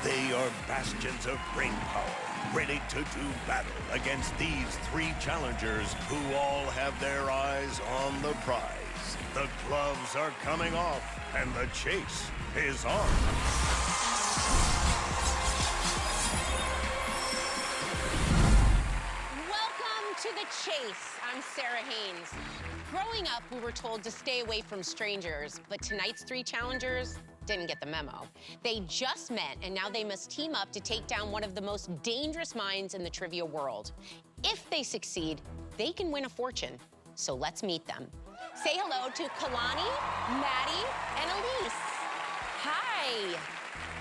They are bastions of brain power, ready to do battle against these three challengers who all have their eyes on the prize. The gloves are coming off, and the chase is on. Welcome to The Chase. I'm Sarah Haynes. Growing up, we were told to stay away from strangers, but tonight's three challengers didn't get the memo. They just met, and now they must team up to take down one of the most dangerous minds in the trivia world. If they succeed, they can win a fortune. So let's meet them. Say hello to Kalani, Maddie, and Elise. Hi.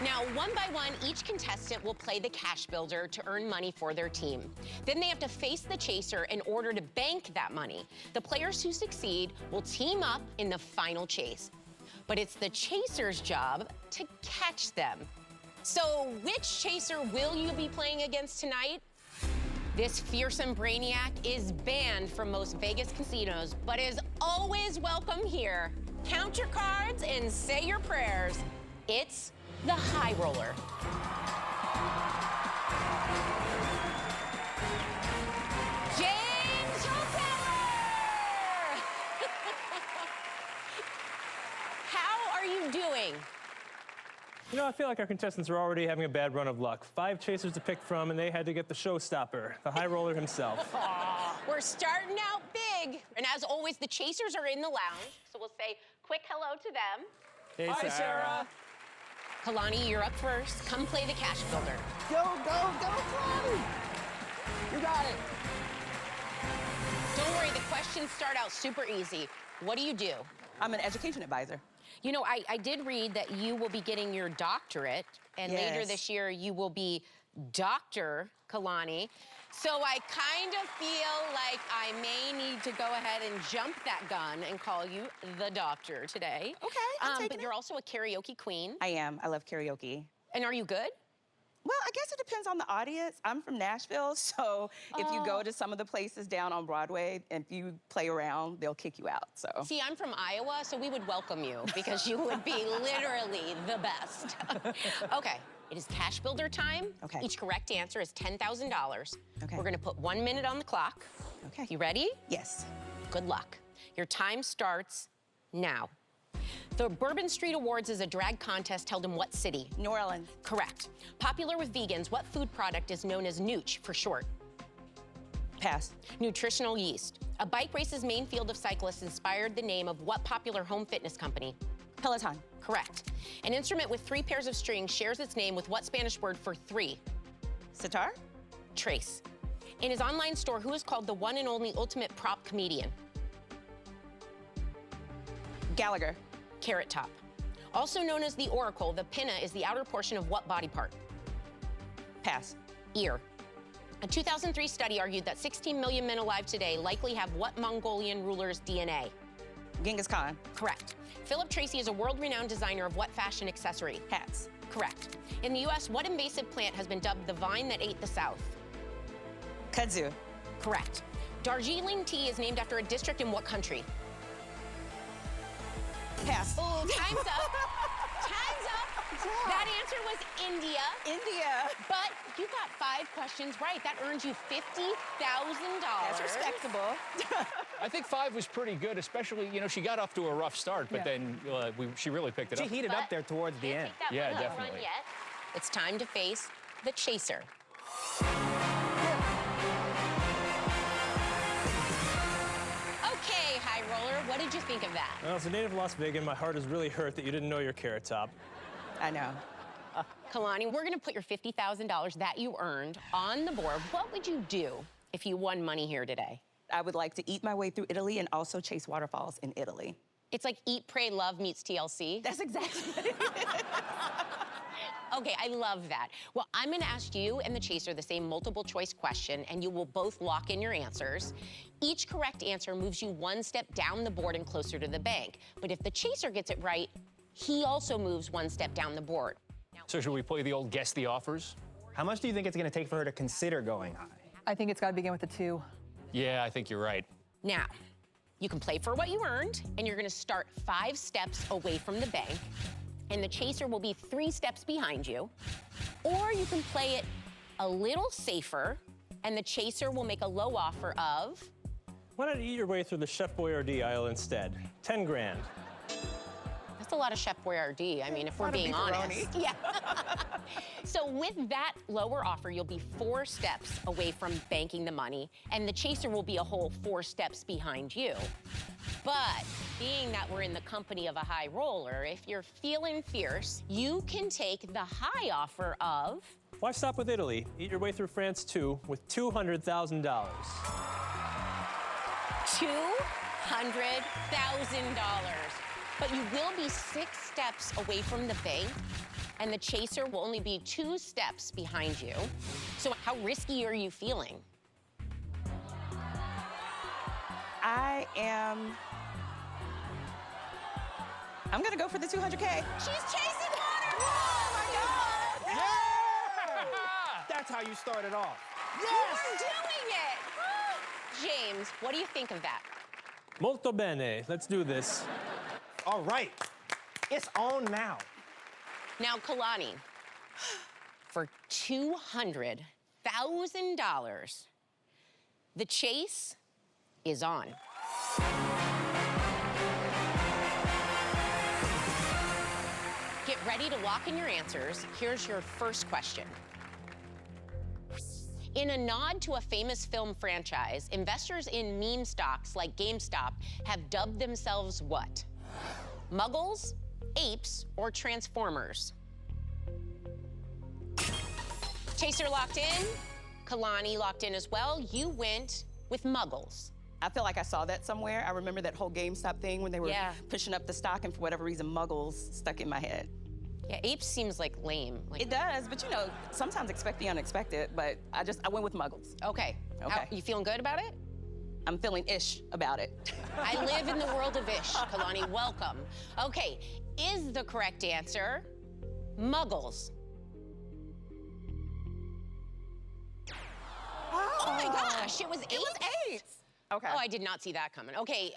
Now, one by one, each contestant will play the cash builder to earn money for their team. Then they have to face the chaser in order to bank that money. The players who succeed will team up in the final chase. But it's the chaser's job to catch them. So which chaser will you be playing against tonight? This fearsome brainiac is banned from most Vegas casinos, but is always welcome here. Count your cards and say your prayers. It's the high roller. James Hoteller! How are you doing? You know, I feel like our contestants are already having a bad run of luck. 5 chasers to pick from, and they had to get the showstopper, the high roller himself. We're starting out big. And as always, the chasers are in the lounge, so we'll say quick hello to them. Hey, Hi, Sarah. Kalani, you're up first. Come play the cash builder. Go, Kalani! You got it. Don't worry, the questions start out super easy. What do? I'm an education advisor. You know, I did read that you will be getting your doctorate, and later Yes. this year you will be Dr. Kalani. So I kind of feel like I may need to go ahead and jump that gun and call you the doctor today. Okay, I'm taking but you're also a karaoke queen. I am. I love karaoke. And are you good? Well, I guess it depends on the audience. I'm from Nashville, so if you go to some of the places down on Broadway, and if you play around, they'll kick you out, so. See, I'm from Iowa, so we would welcome you because you would be literally the best. Okay, it is cash builder time. Okay. Each correct answer is $10,000. Okay. We're gonna put 1 minute on the clock. Okay. You ready? Yes. Good luck. Your time starts now. The Bourbon Street Awards is a drag contest held in what city? New Orleans. Correct. Popular with vegans, what food product is known as nooch for short? Pass. Nutritional yeast. A bike race's main field of cyclists inspired the name of what popular home fitness company? Peloton. Correct. An instrument with 3 pairs of strings shares its name with what Spanish word for 3? Sitar. Trace. In his online store, who is called the one and only ultimate prop comedian? Gallagher. Carrot Top. Also known as the Oracle, the pinna is the outer portion of what body part? Pass. Ear. A 2003 study argued that 16 million men alive today likely have what Mongolian ruler's DNA? Genghis Khan. Correct. Philip Tracy is a world-renowned designer of what fashion accessory? Hats. Correct. In the U.S., what invasive plant has been dubbed the vine that ate the South? Kudzu. Correct. Darjeeling tea is named after a district in what country? Pass. Oh, time's up. Time's up. That answer was India. India. But you got 5 questions right. That earns you $50,000. That's respectable. I think 5 was pretty good, especially, you know, she got off to a rough start, but then she really picked it up. She heated up there towards the end. Yeah, definitely. It's time to face the chaser. Okay, high roller, what did you think of that? Well, as a native Las Vegan, my heart is really hurt that you didn't know your Carrot Top. I know. Kalani, we're gonna put your $50,000 that you earned on the board. What would you do if you won money here today? I would like to eat my way through Italy and also chase waterfalls in Italy. It's like Eat, Pray, Love meets TLC. That's exactly what it is. Okay, I love that. Well, I'm gonna ask you and the chaser the same multiple choice question, and you will both lock in your answers. Each correct answer moves you 1 step down the board and closer to the bank. But if the chaser gets it right, he also moves 1 step down the board. So should we play the old guess the offers? How much do you think it's going to take for her to consider going high? I think it's got to begin with a 2. Yeah, I think you're right. Now, you can play for what you earned, and you're gonna start 5 steps away from the bank. and the chaser will be 3 steps behind you. Or you can play it a little safer, and the chaser will make a low offer of... Why not eat your way through the Chef Boyardee aisle instead? 10 grand. That's a lot of Chef Boyardee. I mean, if we're being honest. Yeah. So with that lower offer, you'll be 4 steps away from banking the money, and the chaser will be a whole 4 steps behind you. But being that we're in the company of a high roller, if you're feeling fierce, you can take the high offer of... Why stop with Italy? Eat your way through France too with $200,000. $200,000. But you will be 6 steps away from the bank, and the chaser will only be 2 steps behind you. So how risky are you feeling? I'm gonna go for the 200K. She's chasing water! Oh my God! That's how you started off. You're doing it! James, what do you think of that? Molto bene. Let's do this. All right. It's on now. Now, Kalani, for $200,000, the chase is on. Get ready to lock in your answers. Here's your first question. In a nod to a famous film franchise, investors in meme stocks like GameStop have dubbed themselves what? Muggles, apes, or Transformers? Chaser locked in. Kalani locked in as well. You went with Muggles. I feel like I saw that somewhere. I remember that whole GameStop thing when they were pushing up the stock, and for whatever reason, Muggles stuck in my head. Yeah, apes seems like lame. It does, but you know, sometimes expect the unexpected, but I went with Muggles. Okay. Okay. You feeling good about it? I'm feeling ish about it. I live in the world of ish, Kalani. Welcome. Okay, is the correct answer Muggles? Oh my gosh, it was 8? It was 8. Okay. Oh, I did not see that coming. Okay,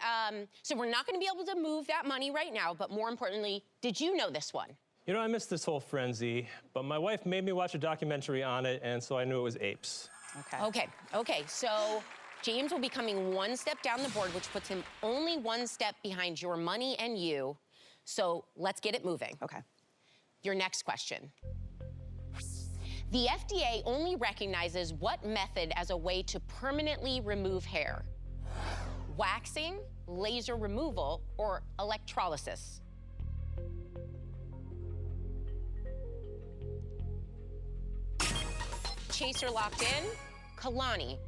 so we're not gonna be able to move that money right now, but more importantly, did you know this one? You know, I missed this whole frenzy, but my wife made me watch a documentary on it, and so I knew it was apes. Okay, so James will be coming 1 step down the board, which puts him only 1 step behind your money and you. So let's get it moving. Okay. Your next question. The FDA only recognizes what method as a way to permanently remove hair? Waxing, laser removal, or electrolysis? Chaser locked in. Kalani,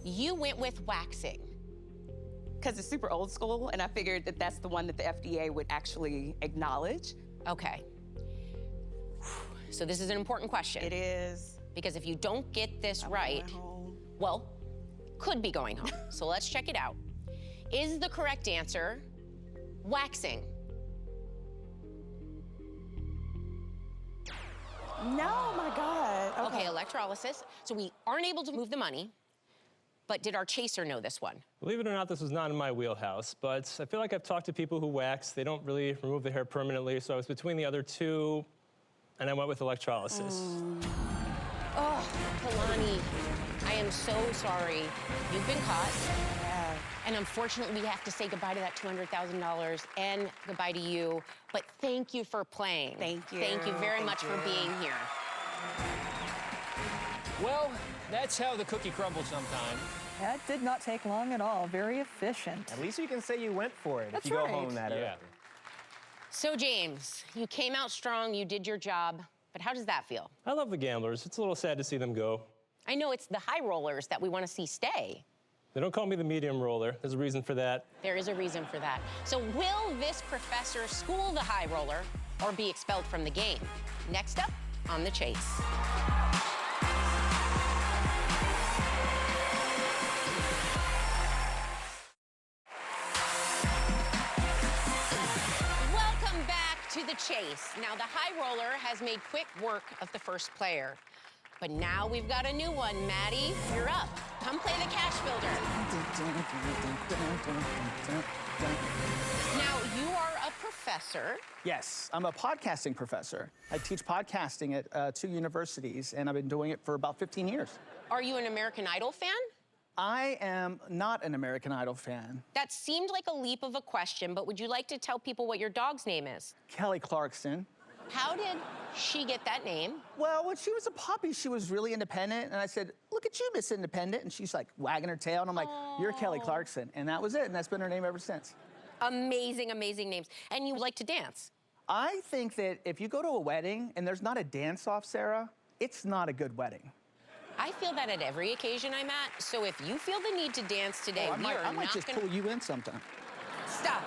you went with waxing. Because it's super old school, and I figured that that's the one that the FDA would actually acknowledge. Okay. So this is an important question. It is. Because if you don't get this I'm right, going home. well, could be going home. So let's check it out. Is the correct answer waxing? No, my God. Okay, electrolysis. So we aren't able to move the money, but did our chaser know this one? Believe it or not, this was not in my wheelhouse, but I feel like I've talked to people who wax. They don't really remove the hair permanently, so I was between the other two, and I went with electrolysis. Oh, Kalani, I am so sorry. You've been caught. Yeah. And unfortunately, we have to say goodbye to that $200,000 and goodbye to you. But thank you for playing. Thank you. Thank you very Thank much you. for being here. Well, that's how the cookie crumbles sometimes. That did not take long at all. Very efficient. At least you can say you went for it That's if you right. go home that early. Yeah. So, James, you came out strong, you did your job, but how does that feel? I love the gamblers. It's a little sad to see them go. I know it's the high rollers that we want to see stay. They don't call me the medium roller. There's a reason for that. There is a reason for that. So will this professor school the high roller or be expelled from the game? Next up on The Chase. Welcome back to The Chase. Now, the high roller has made quick work of the first player. But now we've got a new one. Maddie, you're up. Come play the cash builder. Now, you are a professor. Yes, I'm a podcasting professor. I teach podcasting at 2 universities, and I've been doing it for about 15 years. Are you an American Idol fan? I am not an American Idol fan. That seemed like a leap of a question, but would you like to tell people what your dog's name is? Kelly Clarkson. How did she get that name? Well, when she was a puppy, she was really independent, and I said, "Look at you, Miss Independent," and she's like wagging her tail, and I'm like, "You're Kelly Clarkson," and that was it, and that's been her name ever since. Amazing, amazing names. And you like to dance? I think that if you go to a wedding and there's not a dance-off, Sarah, it's not a good wedding. I feel that at every occasion I'm at, so if you feel the need to dance today, I might not just gonna... pull you in sometime. Stop.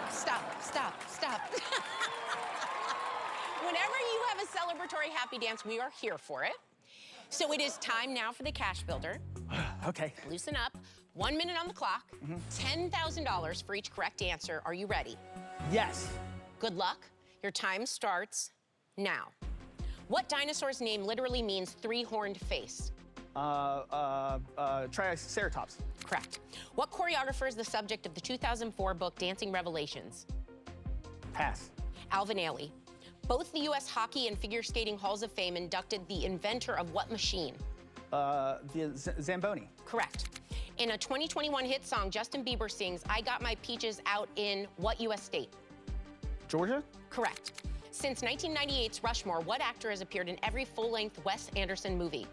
Whenever you have a celebratory happy dance, we are here for it. So it is time now for the cash builder. Okay. Loosen up. 1 minute on the clock. $10,000 for each correct answer. Are you ready? Yes. Good luck. Your time starts now. What dinosaur's name literally means three-horned face? Triceratops. Correct. What choreographer is the subject of the 2004 book Dancing Revelations? Pass. Alvin Ailey. Both the U.S. Hockey and Figure Skating Halls of Fame inducted the inventor of what machine? The Zamboni. Correct. In a 2021 hit song, Justin Bieber sings, "I Got My Peaches Out in" what U.S. state? Georgia? Correct. Since 1998's Rushmore, what actor has appeared in every full-length Wes Anderson movie?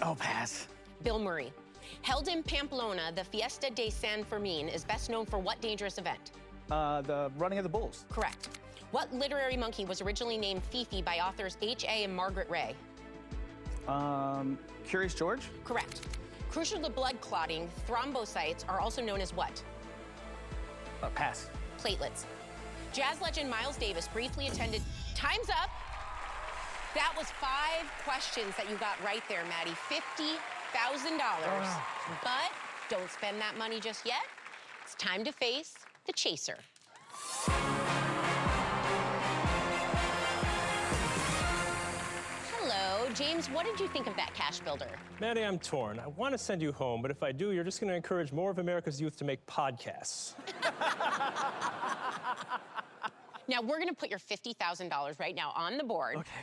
Oh, pass. Bill Murray. Held in Pamplona, the Fiesta de San Fermin is best known for what dangerous event? The running of the bulls. Correct. What literary monkey was originally named Fifi by authors H.A. and Margaret Ray? Curious George? Correct. Crucial to blood clotting, thrombocytes are also known as what? Pass. Platelets. Jazz legend Miles Davis briefly attended... Time's up. That was 5 questions that you got right there, Maddie. $50,000. But don't spend that money just yet. It's time to face the chaser. Hello, James, what did you think of that cash builder? Maddie, I'm torn. I want to send you home, but if I do, you're just going to encourage more of America's youth to make podcasts. Now, we're going to put your $50,000 right now on the board. Okay.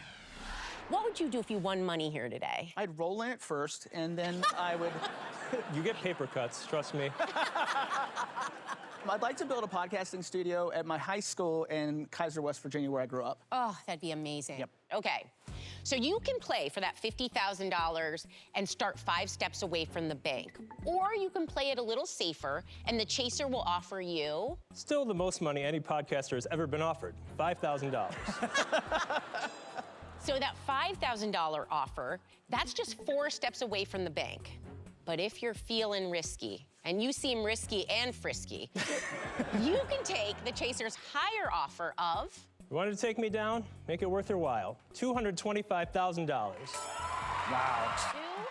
What would you do if you won money here today? I'd roll in it first, and then I would... You get paper cuts, trust me. I'd like to build a podcasting studio at my high school in Kaiser, West Virginia, where I grew up. Oh, that'd be amazing. Yep. Okay. So you can play for that $50,000 and start 5 steps away from the bank. Or you can play it a little safer, and the chaser will offer you... Still the most money any podcaster has ever been offered, $5,000. So that $5,000 offer, that's just 4 steps away from the bank. But if you're feeling risky, and you seem risky and frisky, you can take the chaser's higher offer of... You wanted to take me down? Make it worth your while. $225,000. Wow.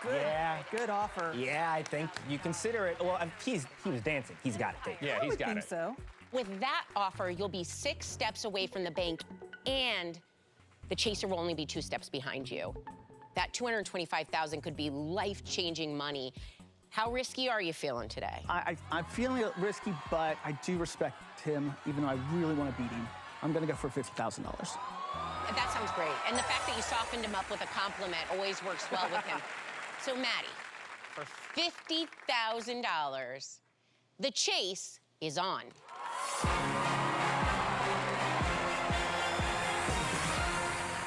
Two? Yeah. Good offer. Yeah, I think you consider it. Well, he was dancing. He's got it taken. Yeah, I he's would got think it. so. With that offer, you'll be 6 steps away from the bank, and the chaser will only be 2 steps behind you. That $225,000 could be life-changing money. How risky are you feeling today? I'm feeling risky, but I do respect him, even though I really want to beat him. I'm going to go for $50,000. That sounds great. And the fact that you softened him up with a compliment always works well with him. So, Maddie, for $50,000, the chase is on.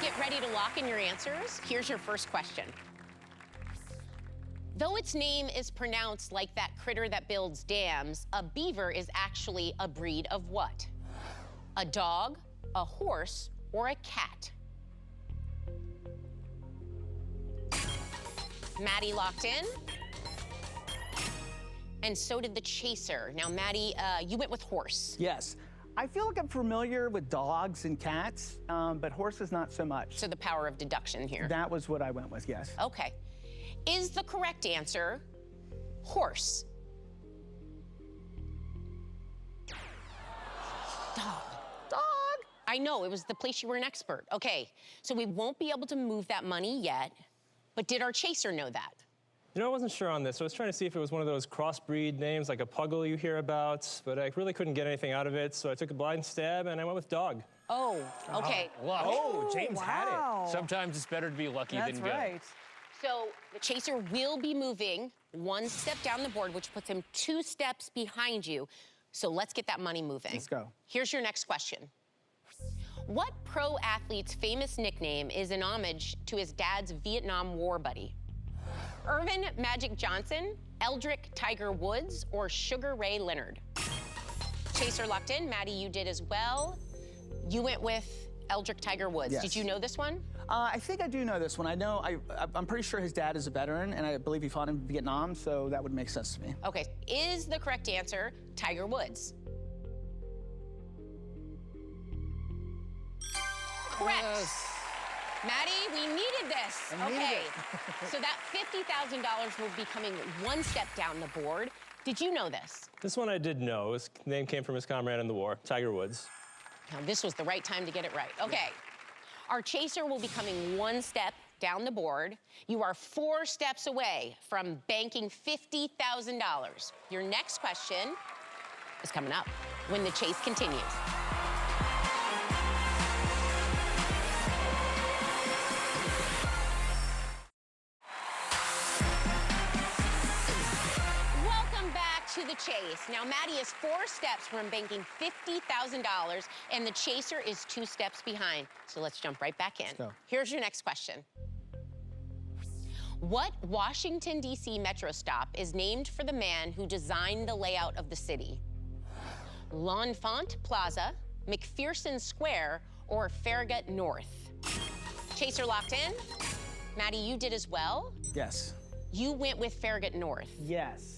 Get ready to lock in your answers. Here's your first question. Though its name is pronounced like that critter that builds dams, a beaver is actually a breed of what? A dog, a horse, or a cat? Maddie locked in. And so did the chaser. Now, Maddie, you went with horse. Yes. I feel like I'm familiar with dogs and cats, but horses not so much. So the power of deduction here. That was what I went with, yes. Okay. Is the correct answer horse? Dog. Dog! I know, it was the place you were an expert. Okay, so we won't be able to move that money yet, but did our chaser know that? You know, I wasn't sure on this. I was trying to see if it was one of those crossbreed names like a puggle you hear about, but I really couldn't get anything out of it, so I took a blind stab and I went with dog. Oh, okay. Luck. Oh, James had it. Wow. Sometimes it's better to be lucky That's than good. right. So the chaser will be moving one step down the board, which puts him 2 steps behind you. So let's get that money moving. Let's go. Here's your next question. What pro athlete's famous nickname is in homage to his dad's Vietnam War buddy? Irvin Magic Johnson, Eldrick Tiger Woods, or Sugar Ray Leonard? Chaser locked in. Maddie, you did as well. You went with Eldrick Tiger Woods. Yes. Did you know this one? I think I do know this one. I'm pretty sure his dad is a veteran, and I believe he fought in Vietnam, so that would make sense to me. Okay, is the correct answer Tiger Woods? Correct. Yes. Maddie, we needed this. I needed Okay, it. so that $50,000 will be coming one step down the board. Did you know this? This one I did know. His name came from his comrade in the war, Tiger Woods. Now, this was the right time to get it right. Okay, our chaser will be coming one step down the board. You are 4 steps away from banking $50,000. Your next question is coming up when the chase continues. Welcome back to the chase. Now, Maddie is 4 steps from banking $50,000, and the chaser is 2 steps behind. So let's jump right back in. Let's go. Here's your next question. What Washington, D.C. metro stop is named for the man who designed the layout of the city? L'Enfant Plaza, McPherson Square, or Farragut North? Chaser locked in. Maddie, you did as well. Yes. You went with Farragut North. Yes.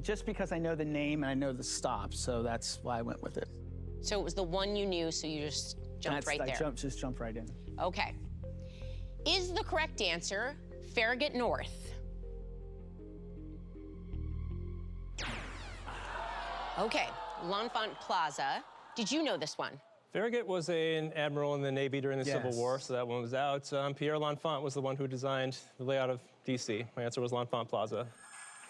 Just because I know the name and I know the stop, so that's why I went with it. So it was the one you knew, so you just jumped right there. Just jumped right in. Okay. Is the correct answer Farragut North? Okay, L'Enfant Plaza. Did you know this one? Farragut was an admiral in the Navy during the Civil Yes. War, so that one was out. Pierre L'Enfant was the one who designed the layout of D.C. My answer was L'Enfant Plaza.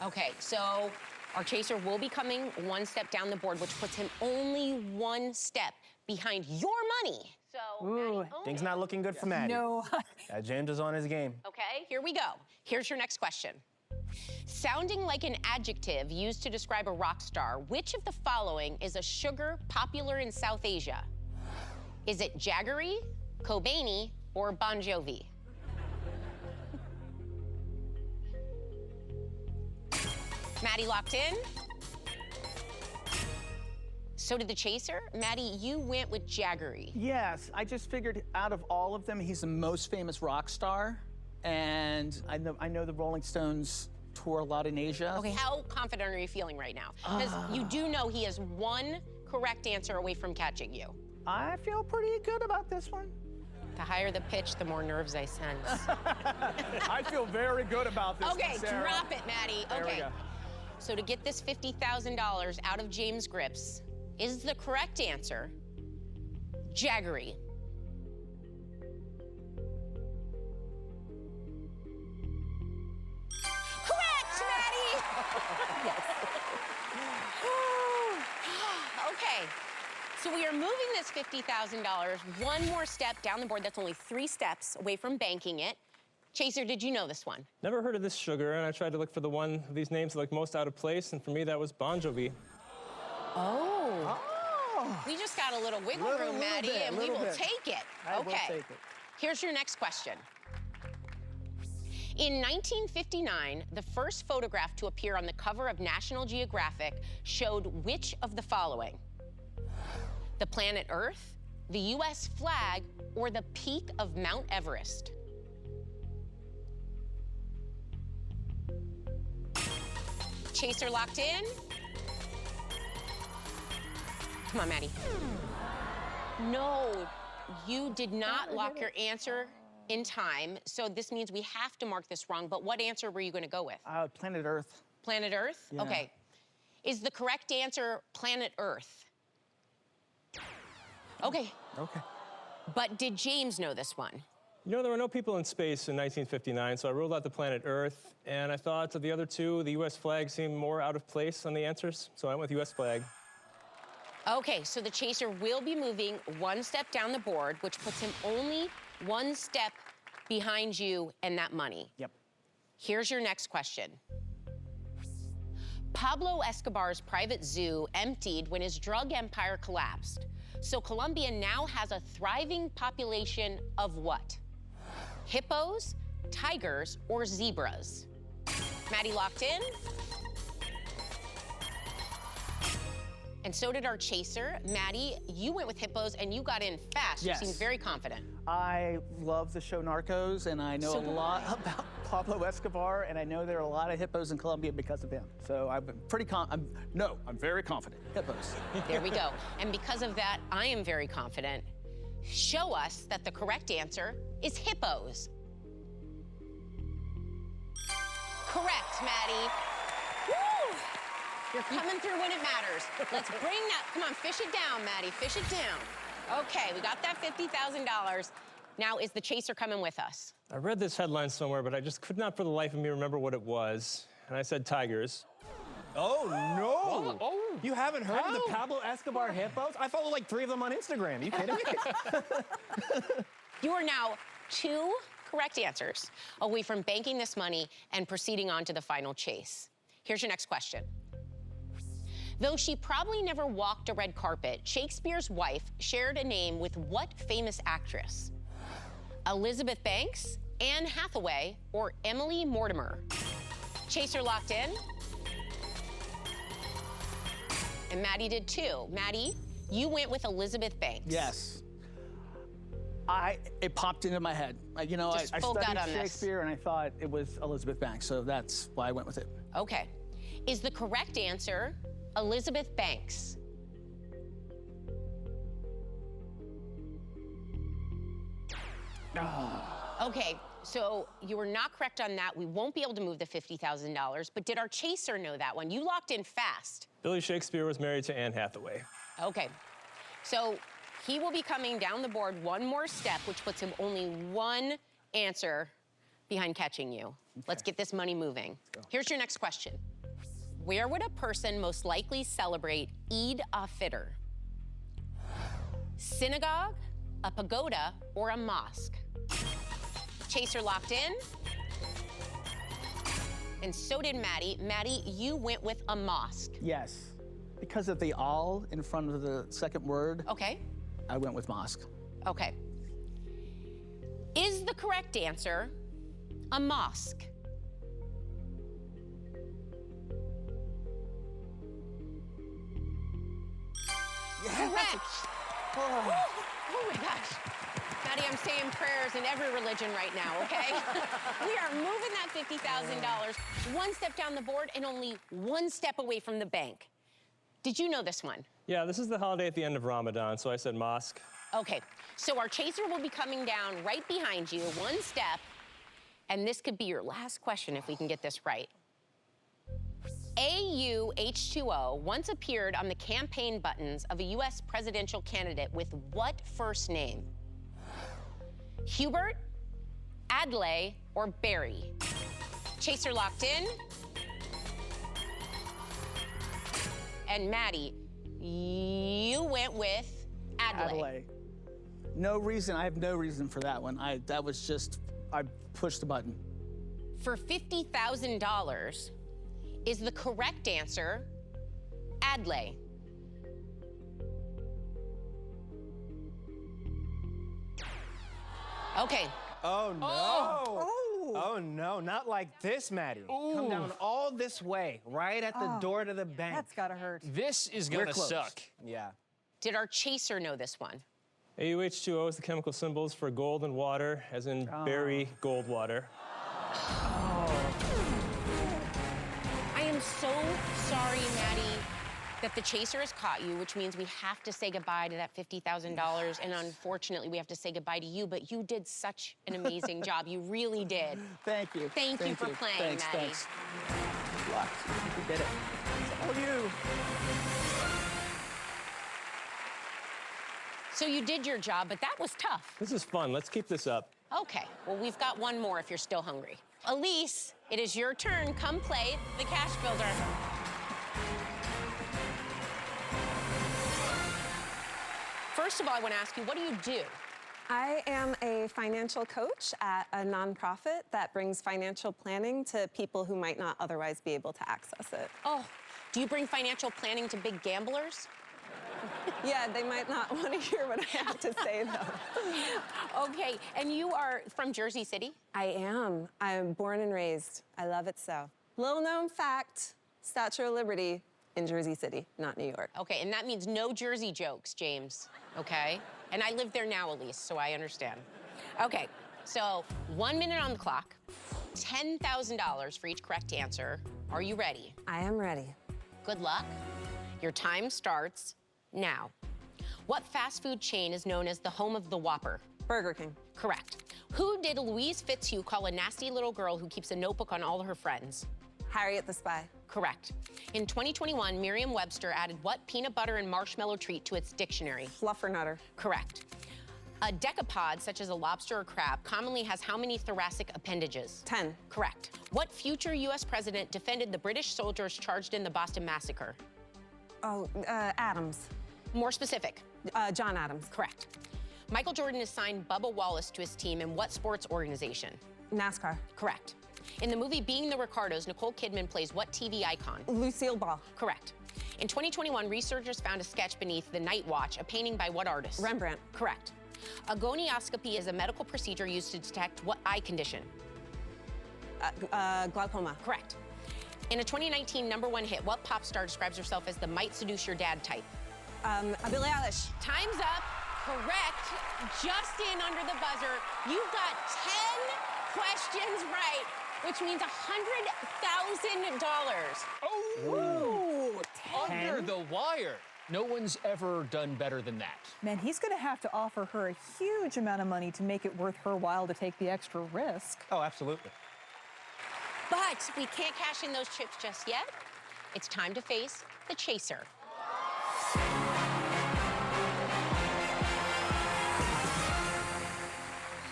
Okay, so our chaser will be coming one step down the board, which puts him only 1 step behind your money. So, Maddie, Ooh, own Things it. not looking good for Maddie. No. James is on his game. Okay, here we go. Here's your next question. Sounding like an adjective used to describe a rock star, which of the following is a sugar popular in South Asia? Is it Jaggery, Cobainy, or Bon Jovi? Maddie locked in. So did the chaser. Maddie, you went with Jaggery. Yes, I just figured out of all of them, he's the most famous rock star, and I know the Rolling Stones tour a lot in Asia. Okay, how confident are you feeling right now? Because you do know he is 1 correct answer away from catching you. I feel pretty good about this one. The higher the pitch, the more nerves I sense. I feel very good about this Okay, one, Sarah. drop it, Maddie. There we Okay. go. So to get this $50,000 out of James' grips, is the correct answer Jaggery? Correct, Maddie! Okay. So we are moving this $50,000 one more step down the board. That's only 3 steps away from banking it. Chaser, did you know this one? Never heard of this sugar, and I tried to look for the one of these names that looked most out of place, and for me, that was Bon Jovi. Oh. Oh, We just got a little wiggle Little room, Maddie, bit, and we little will bit. take it. I will Okay. take it. Here's your next question. In 1959, the first photograph to appear on the cover of National Geographic showed which of the following? The planet Earth, the US flag, or the peak of Mount Everest? Chaser locked in? Come on, Maddie. No, you did not lock your answer in time, so this means we have to mark this wrong, but what answer were you gonna go with? Planet Earth. Planet Earth? Yeah. Okay. Is the correct answer Planet Earth? Okay, Okay. but did James know this one? You know, there were no people in space in 1959, so I ruled out the planet Earth, and I thought of the other two, the U.S. flag seemed more out of place on the answers, so I went with U.S. flag. Okay, so the chaser will be moving one step down the board, which puts him only one step behind you and that money. Yep. Here's your next question. Pablo Escobar's private zoo emptied when his drug empire collapsed. So Colombia now has a thriving population of what? Hippos, tigers, or zebras? Maddie locked in? And so did our chaser. Maddie, you went with hippos and you got in fast. Yes. You seem very confident. I love the show Narcos, and I know So a do lot about Pablo Escobar, and I know there are a lot of hippos in Colombia because of him. So I'm very confident. Hippos. There we go. And because of that, I am very confident. Show us that the correct answer is hippos. Correct, Maddie. Woo! You're coming through when it matters. Let's bring that, come on, fish it down, Maddie, fish it down. Okay, we got that $50,000. Now, is the chaser coming with us? I read this headline somewhere, but I just could not for the life of me remember what it was, and I said tigers. Oh, no. Oh. You haven't heard of the Pablo Escobar hippos? I follow like 3 of them on Instagram. Are you kidding me? You are now 2 correct answers away from banking this money and proceeding on to the final chase. Here's your next question. Though she probably never walked a red carpet, Shakespeare's wife shared a name with what famous actress? Elizabeth Banks, Anne Hathaway, or Emily Mortimer? Chaser locked in? And Maddie did too. Maddie, you went with Elizabeth Banks. Yes. It popped into my head. I Just full gut studied on this. Shakespeare, and I thought it was Elizabeth Banks, so that's why I went with it. Okay. Is the correct answer Elizabeth Banks? Okay, so you were not correct on that. We won't be able to move the $50,000, but did our chaser know that one? You locked in fast. Billy Shakespeare was married to Anne Hathaway. Okay, so he will be coming down the board one more step, which puts him only one answer behind catching you. Okay. Let's get this money moving. Here's your next question. Where would a person most likely celebrate Eid al-Fitr? Synagogue, a pagoda, or a mosque? Chaser locked in? And so did Maddie. Maddie, you went with a mosque. Yes. Because of the all in front of the second word, Okay. I went with mosque. Okay. Is the correct answer a mosque? Correct. Oh my gosh. Maddie, I'm saying prayers in every religion right now, okay? We are moving that $50,000 one step down the board and only one step away from the bank. Did you know this one? Yeah, this is the holiday at the end of Ramadan, so I said mosque. Okay, so our chaser will be coming down right behind you, one step, and this could be your last question if we can get this right. AUH2O once appeared on the campaign buttons of a U.S. presidential candidate with what first name? Hubert, Adlai, or Barry? Chaser locked in? And Maddie, you went with Adlai. Adelaide. No reason. I have no reason for that one. I pushed the button. For $50,000, is the correct answer Adlai? Okay. Oh, no. Oh, no, not like this, Maddie. Come down all this way, right at the door to the bank. That's gotta hurt. This is gonna close. suck. Yeah. Did our chaser know this one? AUH2O is the chemical symbols for gold and water, as in berry gold water. I am so sorry, Maddie, that the chaser has caught you, which means we have to say goodbye to that $50,000, and unfortunately, we have to say goodbye to you, but you did such an amazing job. You really did. Thank you. Thank you for playing, thanks, Maddie. Thanks. Good luck. You did it. It's all you. So you did your job, but that was tough. This is fun. Let's keep this up. Okay, well, we've got one more if you're still hungry. Elise, it is your turn. Come play the Cash Builder. First of all, I want to ask you, what do you do? I am a financial coach at a nonprofit that brings financial planning to people who might not otherwise be able to access it. Oh, do you bring financial planning to big gamblers? Yeah, they might not want to hear what I have to say, though. Okay, and you are from Jersey City? I am. I'm born and raised. I love it so. Little known fact, Statue of Liberty in Jersey City, not New York. Okay, and that means no Jersey jokes, James, okay? And I live there now, Elise, so I understand. Okay, so 1 minute on the clock, $10,000 for each correct answer. Are you ready? I am ready. Good luck. Your time starts now. What fast food chain is known as the home of the Whopper? Burger King. Correct. Who did Louise Fitzhugh call a nasty little girl who keeps a notebook on all her friends? Harriet the Spy. Correct. In 2021, Merriam-Webster added what peanut butter and marshmallow treat to its dictionary? Fluffernutter. Correct. A decapod, such as a lobster or crab, commonly has how many thoracic appendages? 10. Correct. What future U.S. president defended the British soldiers charged in the Boston Massacre? Oh, Adams. More specific. John Adams. Correct. Michael Jordan assigned Bubba Wallace to his team in what sports organization? NASCAR. Correct. In the movie Being the Ricardos, Nicole Kidman plays what TV icon? Lucille Ball. Correct. In 2021, researchers found a sketch beneath the Night Watch, a painting by what artist? Rembrandt. Correct. A gonioscopy is a medical procedure used to detect what eye condition? Glaucoma. Correct. In a 2019 #1 hit, what pop star describes herself as the might seduce your dad type? Billie Eilish. Time's up. Correct. Just in under the buzzer. You've got 10 questions right, which means $100,000. Oh, under the wire. No one's ever done better than that. Man, he's going to have to offer her a huge amount of money to make it worth her while to take the extra risk. Oh, absolutely. But we can't cash in those chips just yet. It's time to face the chaser.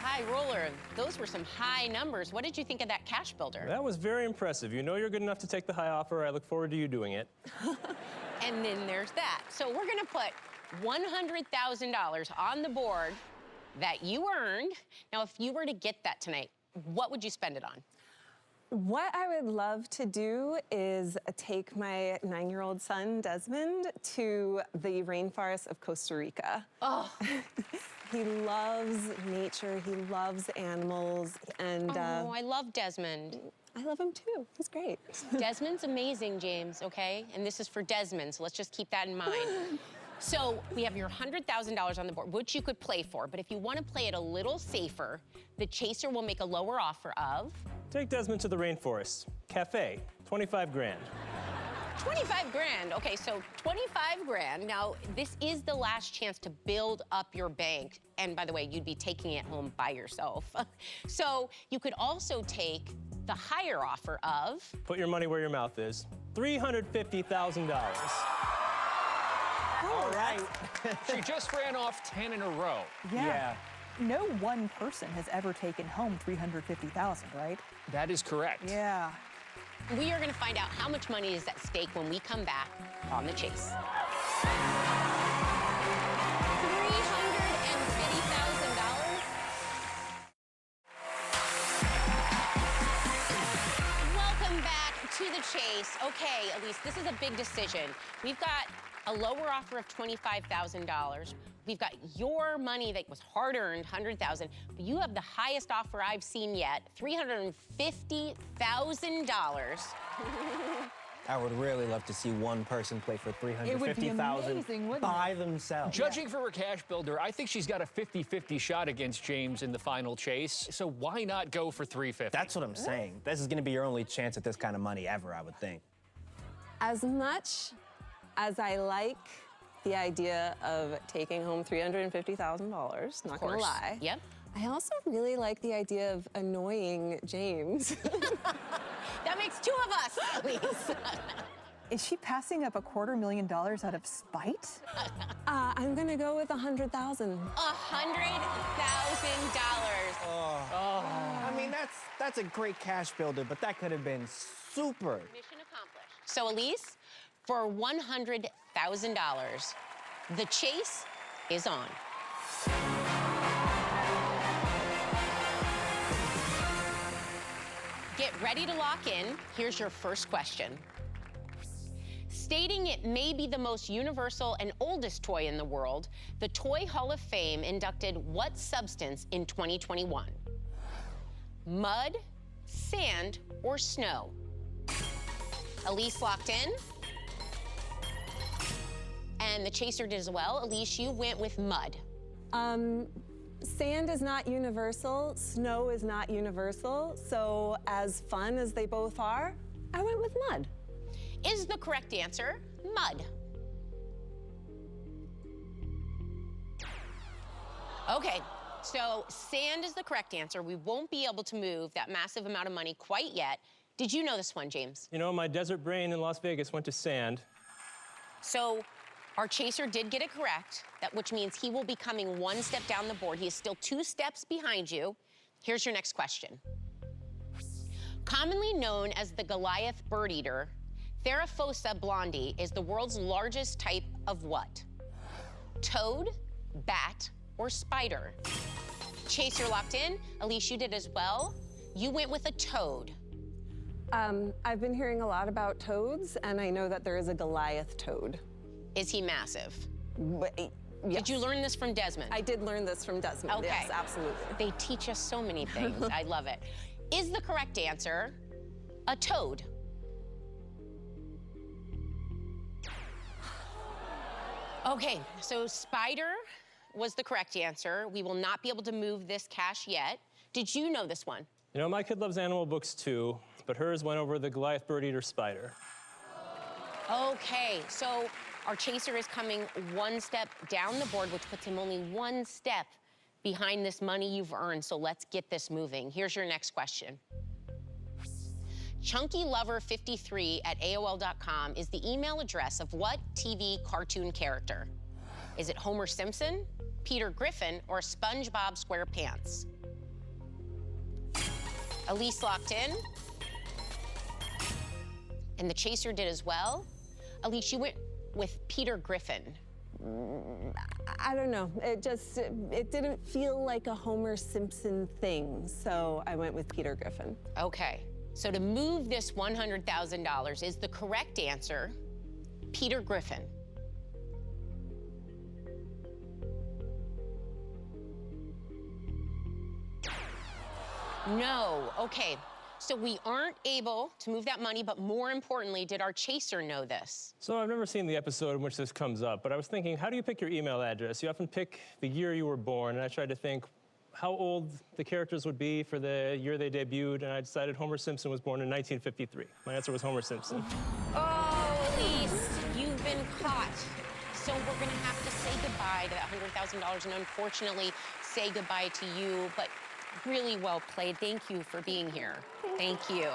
High roller, those were some high numbers. What did you think of that Cash Builder? That was very impressive. You know you're good enough to take the high offer. I look forward to you doing it. And then there's that. So we're gonna put $100,000 on the board that you earned. Now, if you were to get that tonight, what would you spend it on? What I would love to do is take my 9-year-old son, Desmond, to the rainforest of Costa Rica. Oh. He loves nature, he loves animals, and Oh, I love Desmond. I love him too. He's great. Desmond's amazing, James, okay? And this is for Desmond, so let's just keep that in mind. So we have your $100,000 on the board, which you could play for, but if you want to play it a little safer, the chaser will make a lower offer of... Take Desmond to the rainforest. Cafe, 25 grand. 25 grand. Okay, so 25 grand. Now, this is the last chance to build up your bank. And by the way, you'd be taking it home by yourself. So you could also take the higher offer of... Put your money where your mouth is. $350,000. All right. She just ran off 10 in a row. Yeah. No one person has ever taken home $350,000, right? That is correct. Yeah. We are gonna find out how much money is at stake when we come back on The Chase. Welcome back to The Chase. Okay, Elise, this is a big decision. We've got a lower offer of $25,000. We've got your money that was hard-earned, $100,000, but you have the highest offer I've seen yet, $350,000. I would really love to see one person play for It would be $350,000 amazing, wouldn't by themselves. Judging from her Cash Builder, I think she's got a 50-50 shot against James in the final chase. So why not go for $350,000? That's what I'm saying. This is going to be your only chance at this kind of money ever, I would think. As much as I like the idea of taking home $350,000, not gonna lie. Yep. I also really like the idea of annoying James. That makes two of us, Elise. Is she passing up $250,000 out of spite? I'm gonna go with $100,000. $100,000. that's a great cash builder, but that could have been super. Mission accomplished. So, Elise, for $100,000, the chase is on. Get ready to lock in. Here's your first question. Stating it may be the most universal and oldest toy in the world, the Toy Hall of Fame inducted what substance in 2021? Mud, sand, or snow? Elise locked in. And the chaser did as well. Elise, you went with mud. Sand is not universal, snow is not universal, so as fun as they both are, I went with mud. Is the correct answer mud? Okay, so sand is the correct answer. We won't be able to move that massive amount of money quite yet. Did you know this one, James? You know, my desert brain in Las Vegas went to sand. So our chaser did get it correct, which means he will be coming one step down the board. He is still 2 steps behind you. Here's your next question. Commonly known as the Goliath bird eater, Theraphosa blondie is the world's largest type of what? Toad, bat, or spider? Chaser locked in. Elise, you did as well. You went with a toad. I've been hearing a lot about toads, and I know that there is a Goliath toad. Is he massive? Yes. Did you learn this from Desmond? I did learn this from Desmond, Okay. yes, absolutely. They teach us so many things. I love it. Is the correct answer a toad? Okay, so spider was the correct answer. We will not be able to move this cash yet. Did you know this one? You know, my kid loves animal books too, but hers went over the Goliath bird eater spider. Okay, so our chaser is coming one step down the board, which puts him only one step behind this money you've earned. So let's get this moving. Here's your next question. ChunkyLover53@AOL.com is the email address of what TV cartoon character? Is it Homer Simpson, Peter Griffin, or SpongeBob SquarePants? Elise locked in. And the chaser did as well. Elise, you went with Peter Griffin. I don't know. It didn't feel like a Homer Simpson thing, so I went with Peter Griffin. Okay, so to move this $100,000 is the correct answer, Peter Griffin. No, okay. So we aren't able to move that money, but more importantly, did our chaser know this? So I've never seen the episode in which this comes up, but I was thinking, how do you pick your email address? You often pick the year you were born, and I tried to think how old the characters would be for the year they debuted, and I decided Homer Simpson was born in 1953. My answer was Homer Simpson. Oh, Elise, you've been caught. So we're gonna have to say goodbye to that $100,000 and unfortunately say goodbye to you, but really well played. Thank you for being here. Thank you.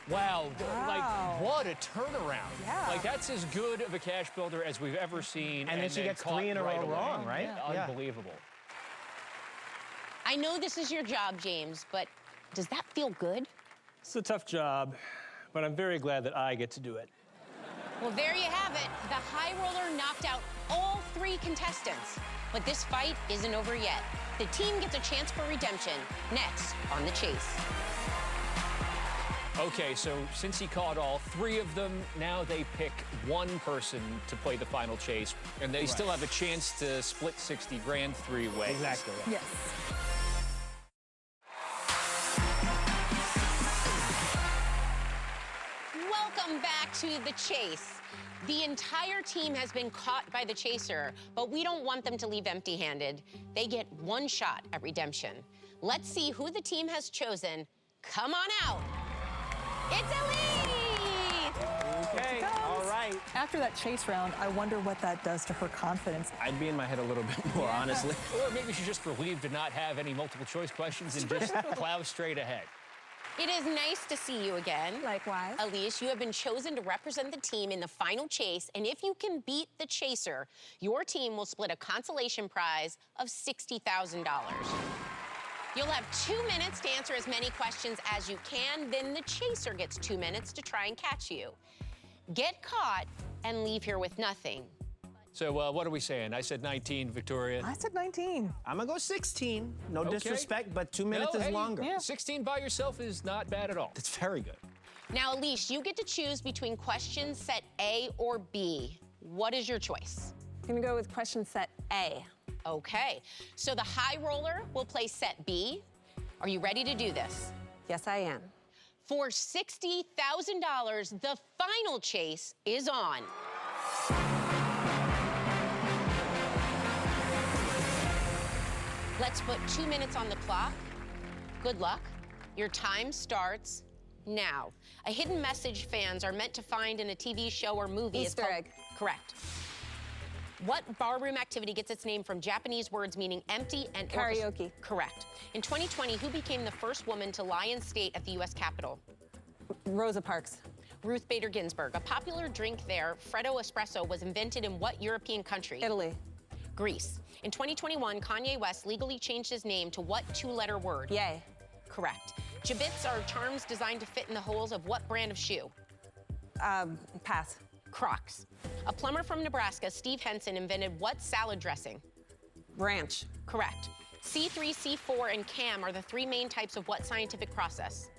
Wow, like, what a turnaround. Yeah. Like, that's as good of a cash builder as we've ever seen. And then she gets caught 3 in a right row away. wrong, right? Yeah. Unbelievable. I know this is your job, James, but does that feel good? It's a tough job, but I'm very glad that I get to do it. Well, there you have it. The high roller knocked out all 3 contestants. But this fight isn't over yet. The team gets a chance for redemption next on The Chase. Okay, so since he caught all 3 of them, now they pick one person to play the final chase, and they still have a chance to split 60 grand 3 ways. Exactly. Yes. Welcome back to The Chase. The entire team has been caught by the chaser, but we don't want them to leave empty-handed. They get one shot at redemption. Let's see who the team has chosen. Come on out. It's Elise! Okay, all right. After that chase round, I wonder what that does to her confidence. I'd be in my head a little bit more, honestly. Or maybe she's just relieved to not have any multiple choice questions and just plow straight ahead. It is nice to see you again. Likewise. Elise, you have been chosen to represent the team in the final chase, and if you can beat the chaser, your team will split a consolation prize of $60,000. You'll have 2 minutes to answer as many questions as you can. Then the chaser gets 2 minutes to try and catch you. Get caught and leave here with nothing. So what are we saying? I said 19, Victoria. I said 19. I'm gonna go 16. No Okay. disrespect, but 2 minutes No, is hey, longer. 16 by yourself is not bad at all. It's very good. Now, Elise, you get to choose between question set A or B. What is your choice? I'm gonna go with question set A. Okay, so the high roller will play set B. Are you ready to do this? Yes, I am. For $60,000, the final chase is on. Let's put 2 minutes on the clock. Good luck. Your time starts now. A hidden message fans are meant to find in a TV show or movie is Easter called... egg. Correct. What barroom activity gets its name from Japanese words meaning empty and Karaoke. Correct. In 2020, who became the first woman to lie in state at the U.S. Capitol? Rosa Parks. Ruth Bader Ginsburg. A popular drink there, Freddo Espresso, was invented in what European country? Italy. Greece. In 2021, Kanye West legally changed his name to what two-letter word? Yay. Correct. Jabits are charms designed to fit in the holes of what brand of shoe? Pass. Crocs. A plumber from Nebraska, Steve Henson, invented what salad dressing? Ranch. Correct. C3, C4, and CAM are the three main types of what scientific process?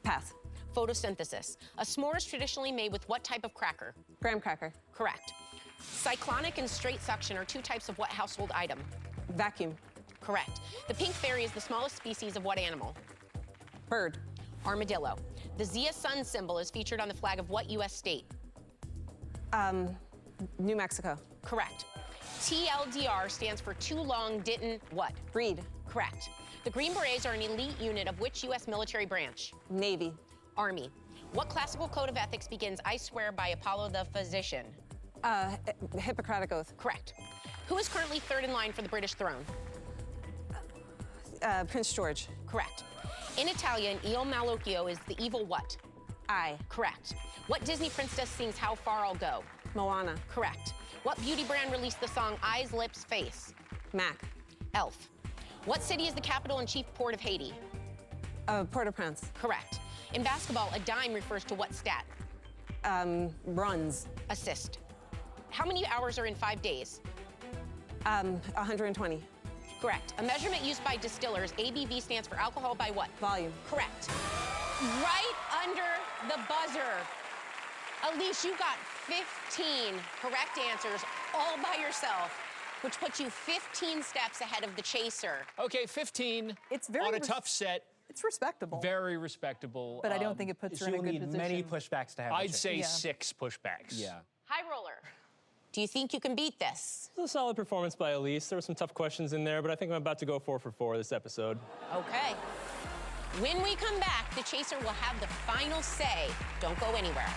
Pass. Photosynthesis. A s'more is traditionally made with what type of cracker? Graham cracker. Correct. Cyclonic and straight suction are two types of what household item? Vacuum. Correct. The pink fairy is the smallest species of what animal? Bird. Armadillo. The Zia sun symbol is featured on the flag of what U.S. state? New Mexico. Correct. TLDR stands for too long didn't what? Read. Correct. The Green Berets are an elite unit of which U.S. military branch? Navy. Army. What classical code of ethics begins, I swear by Apollo the physician? Hippocratic Oath. Correct. Who is currently third in line for the British throne? Prince George. Correct. In Italian, Il Malocchio is the evil what? I. Correct. What Disney princess sings How Far I'll Go? Moana. Correct. What beauty brand released the song Eyes, Lips, Face? Mac. Elf. What city is the capital and chief port of Haiti? Port-au-Prince. Correct. In basketball, a dime refers to what stat? Runs. Assist. How many hours are in 5 days? 120. Correct. A measurement used by distillers, ABV stands for alcohol by what? Volume. Correct. Right under the buzzer. Elise, you got 15 correct answers all by yourself, which puts you 15 steps ahead of the chaser. Okay, 15 It's very on a tough set. It's respectable. Very respectable. But I don't think it puts her in a You'll good need position. many pushbacks to have. I'd the say chance. 6 pushbacks. Yeah. High roller. Do you think you can beat this? It was a solid performance by Elise. There were some tough questions in there, but I think I'm about to go 4 for 4 this episode. Okay. When we come back, the chaser will have the final say. Don't go anywhere.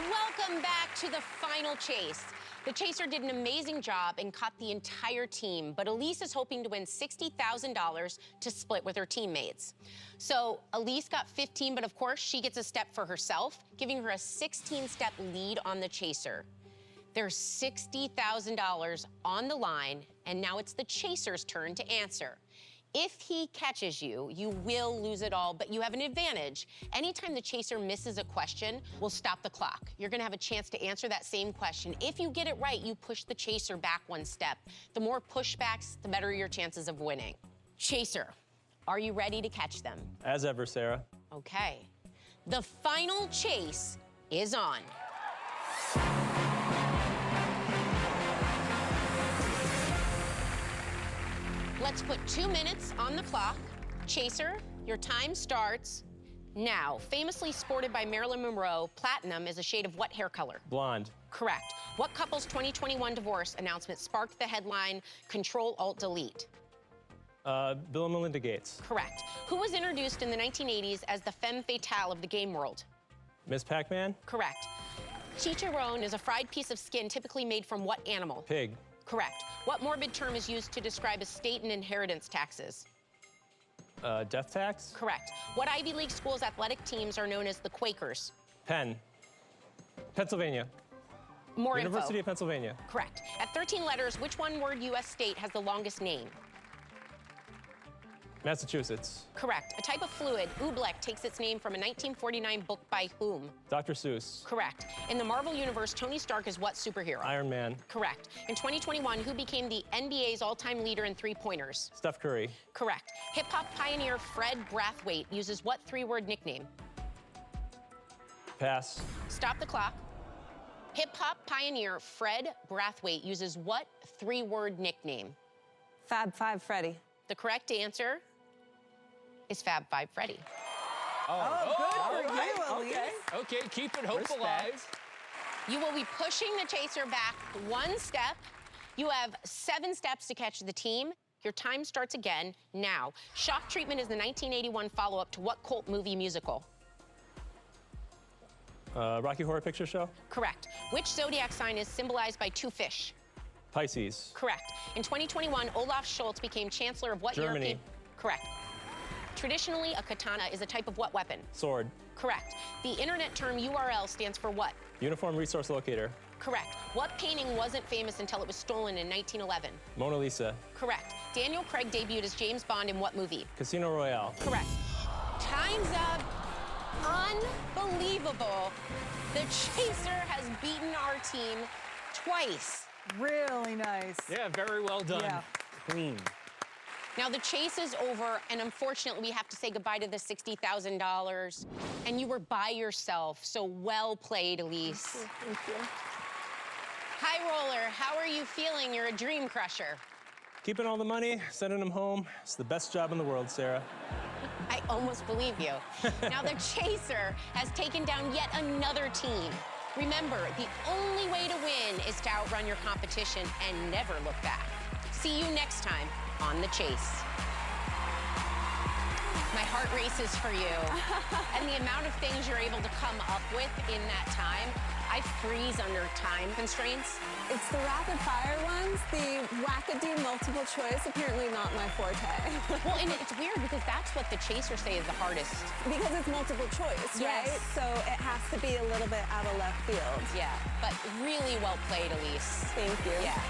Welcome back to the final chase. The chaser did an amazing job and caught the entire team, but Elise is hoping to win $60,000 to split with her teammates. So Elise got 15, but of course she gets a step for herself, giving her a 16-step lead on the chaser. There's $60,000 on the line, and now it's the chaser's turn to answer. If he catches you, you will lose it all, but you have an advantage. Anytime the chaser misses a question, we'll stop the clock. You're gonna have a chance to answer that same question. If you get it right, you push the chaser back 1 step. The more pushbacks, the better your chances of winning. Chaser, are you ready to catch them? As ever, Sarah. Okay. The final chase is on. Let's put 2 minutes on the clock. Chaser, your time starts now. Famously sported by Marilyn Monroe, platinum is a shade of what hair color? Blonde. Correct. What couple's 2021 divorce announcement sparked the headline Control-Alt-Delete? Bill and Melinda Gates. Correct. Who was introduced in the 1980s as the femme fatale of the game world? Miss Pac-Man. Correct. Chicharron is a fried piece of skin typically made from what animal? Pig. Correct. What morbid term is used to describe estate and inheritance taxes? Death tax? Correct. What Ivy League school's athletic teams are known as the Quakers? Penn. Pennsylvania. More University info. of Pennsylvania. Correct. At 13 letters, which one-word U.S. state has the longest name? Massachusetts. Correct. A type of fluid, oobleck, takes its name from a 1949 book by whom? Dr. Seuss. Correct. In the Marvel Universe, Tony Stark is what superhero? Iron Man. Correct. In 2021, who became the NBA's all-time leader in three-pointers? Steph Curry. Correct. Hip-hop pioneer Fred Brathwaite uses what three-word nickname? Pass. Stop the clock. Hip-hop pioneer Fred Brathwaite uses what three-word nickname? Fab Five Freddy. The correct answer is Fab Five Freddy. Oh, good for you, Elise. Okay, keep it hope alive. You will be pushing the chaser back one step. You have 7 steps to catch the team. Your time starts again now. Shock Treatment is the 1981 follow-up to what cult movie musical? Rocky Horror Picture Show. Correct. Which zodiac sign is symbolized by 2 fish? Pisces. Correct. In 2021, Olaf Scholz became chancellor of what Germany. European? Correct. Traditionally, a katana is a type of what weapon? Sword. Correct. The internet term URL stands for what? Uniform Resource Locator. Correct. What painting wasn't famous until it was stolen in 1911? Mona Lisa. Correct. Daniel Craig debuted as James Bond in what movie? Casino Royale. Correct. Time's up. Unbelievable. The chaser has beaten our team twice. Really nice. Yeah, very well done. Yeah. Clean. Now the chase is over, and unfortunately we have to say goodbye to the $60,000. And you were by yourself, so well played, Elise. Thank you. High roller, how are you feeling? You're a dream crusher. Keeping all the money, sending them home. It's the best job in the world, Sarah. I almost believe you. Now the chaser has taken down yet another team. Remember, the only way to win is to outrun your competition and never look back. See you next time on The Chase. My heart races for you. And the amount of things you're able to come up with in that time, I freeze under time constraints. It's the rapid fire ones, the wackadoo multiple choice, apparently not my forte. Well, and it's weird because that's what the chasers say is the hardest. Because it's multiple choice, Yes. right? So it has to be a little bit out of left field. Yeah, but really well played, Elise. Thank you. Yeah.